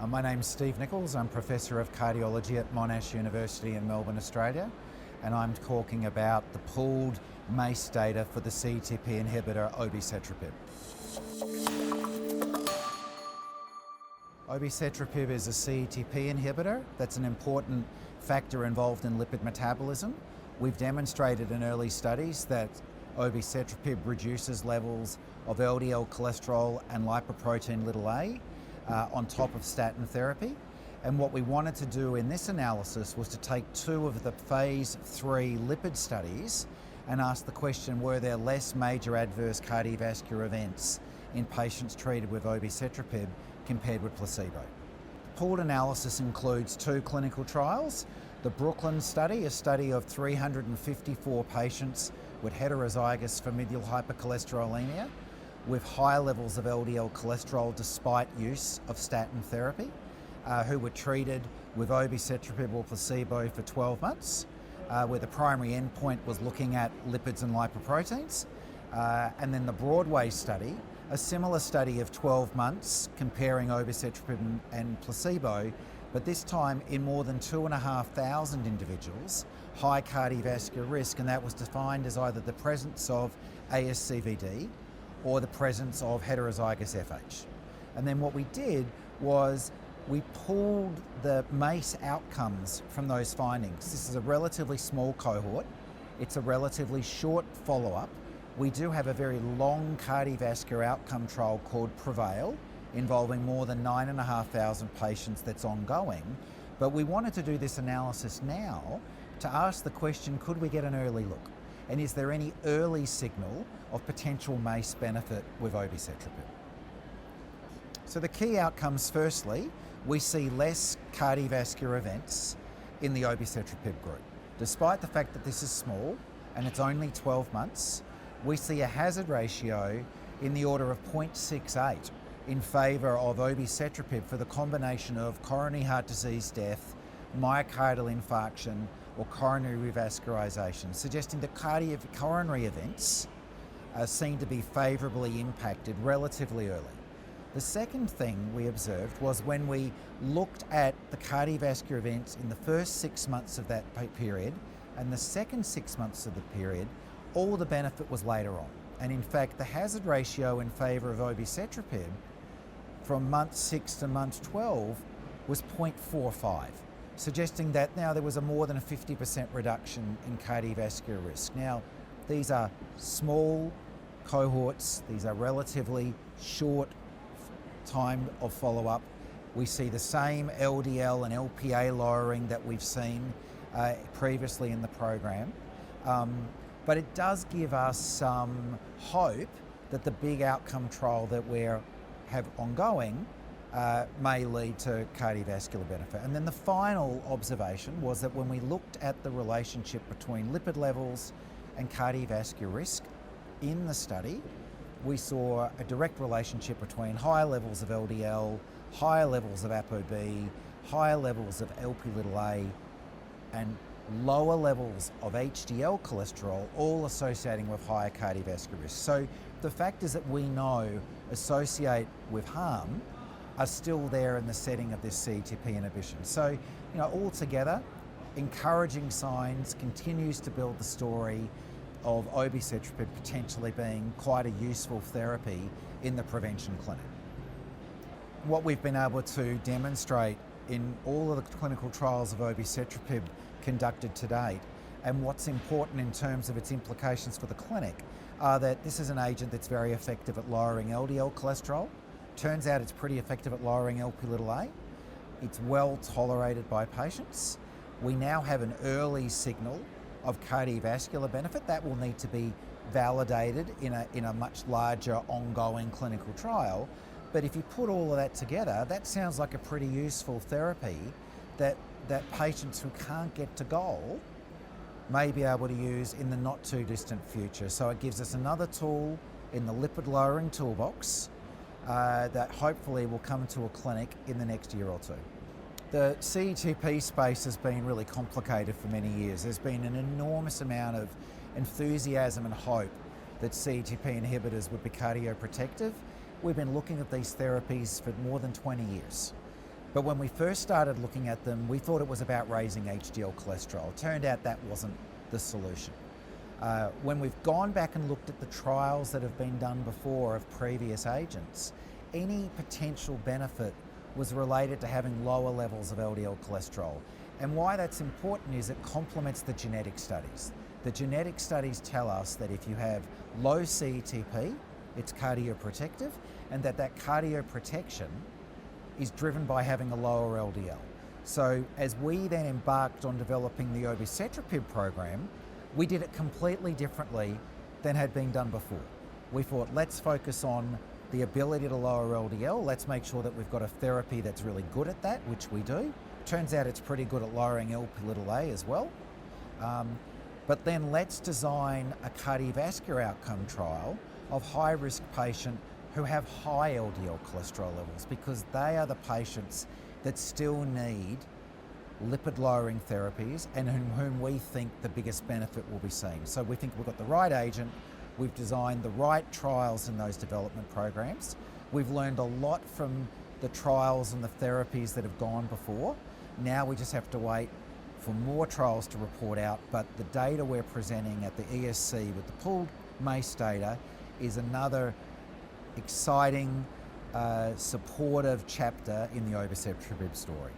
My name's Steve Nicholls. I'm Professor of Cardiology at Monash University in Melbourne, Australia, and I'm talking about the pooled MACE data for the CETP inhibitor Obicetrapib. Obicetrapib is a CETP inhibitor that's an important factor involved in lipid metabolism. We've demonstrated in early studies that Obicetrapib reduces levels of LDL cholesterol and lipoprotein a on top of statin therapy. And what we wanted to do in this analysis was to take two of the phase 3 lipid studies and ask the question, were there less major adverse cardiovascular events in patients treated with Obicetrapib compared with placebo? The pooled analysis includes two clinical trials. The Brooklyn study, a study of 354 patients with heterozygous familial hypercholesterolemia with high levels of LDL cholesterol despite use of statin therapy, who were treated with Obicetrapib or placebo for 12 months, where the primary endpoint was looking at lipids and lipoproteins. And then the Broadway study, a similar study of 12 months comparing Obicetrapib and placebo, but this time in more than 2,500 individuals, high cardiovascular risk, and that was defined as either the presence of ASCVD or the presence of heterozygous FH. And then what we did was we pulled the MACE outcomes from those findings. This is a relatively small cohort. It's a relatively short follow-up. We do have a very long cardiovascular outcome trial called Prevail, involving more than 9,500 patients that's ongoing. But we wanted to do this analysis now to ask the question, could we get an early look? And is there any early signal of potential MACE benefit with Obicetrapib? So the key outcomes, firstly, we see less cardiovascular events in the Obicetrapib group. Despite the fact that this is small and it's only 12 months, we see a hazard ratio in the order of 0.68 in favour of Obicetrapib for the combination of coronary heart disease death, myocardial infarction, or coronary revascularization, suggesting that coronary events seem to be favourably impacted relatively early. The second thing we observed was when we looked at the cardiovascular events in the first 6 months of that period and the second 6 months of the period, all the benefit was later on. And in fact, the hazard ratio in favour of Obicetrapib from month 6 to month 12 was 0.45. Suggesting that now there was a more than a 50% reduction in cardiovascular risk. Now, these are small cohorts, these are relatively short time of follow-up. We see the same LDL and LPA lowering that we've seen previously in the program. But it does give us some hope that the big outcome trial that we have ongoing may lead to cardiovascular benefit. And then the final observation was that when we looked at the relationship between lipid levels and cardiovascular risk in the study, we saw a direct relationship between higher levels of LDL, higher levels of ApoB, higher levels of Lp(a), and lower levels of HDL cholesterol, all associating with higher cardiovascular risk. So the factors that we know associate with harm are still there in the setting of this CETP inhibition. So, altogether, encouraging signs, continues to build the story of Obicetrapib potentially being quite a useful therapy in the prevention clinic. What we've been able to demonstrate in all of the clinical trials of Obicetrapib conducted to date, and what's important in terms of its implications for the clinic, are that this is an agent that's very effective at lowering LDL cholesterol. Turns out it's pretty effective at lowering Lp(a). It's well tolerated by patients. We now have an early signal of cardiovascular benefit. That will need to be validated in a much larger ongoing clinical trial. But if you put all of that together, that sounds like a pretty useful therapy that patients who can't get to goal may be able to use in the not too distant future. So it gives us another tool in the lipid lowering toolbox that hopefully will come to a clinic in the next year or two. The CETP space has been really complicated for many years. There's been an enormous amount of enthusiasm and hope that CETP inhibitors would be cardioprotective. We've been looking at these therapies for more than 20 years. But when we first started looking at them, we thought it was about raising HDL cholesterol. Turned out that wasn't the solution. When we've gone back and looked at the trials that have been done before of previous agents, any potential benefit was related to having lower levels of LDL cholesterol. And why that's important is it complements the genetic studies. The genetic studies tell us that if you have low CETP, it's cardioprotective, and that cardioprotection is driven by having a lower LDL. So as we then embarked on developing the Obicetrapib program, we did it completely differently than had been done before. We thought, let's focus on the ability to lower LDL. Let's make sure that we've got a therapy that's really good at that, which we do. Turns out it's pretty good at lowering Lp(a) as well. But then let's design a cardiovascular outcome trial of high-risk patients who have high LDL cholesterol levels, because they are the patients that still need lipid-lowering therapies and in whom we think the biggest benefit will be seen. So we think we've got the right agent, we've designed the right trials in those development programs. We've learned a lot from the trials and the therapies that have gone before. Now we just have to wait for more trials to report out, but the data we're presenting at the ESC with the pooled MACE data is another exciting, supportive chapter in the Obicetrapib story.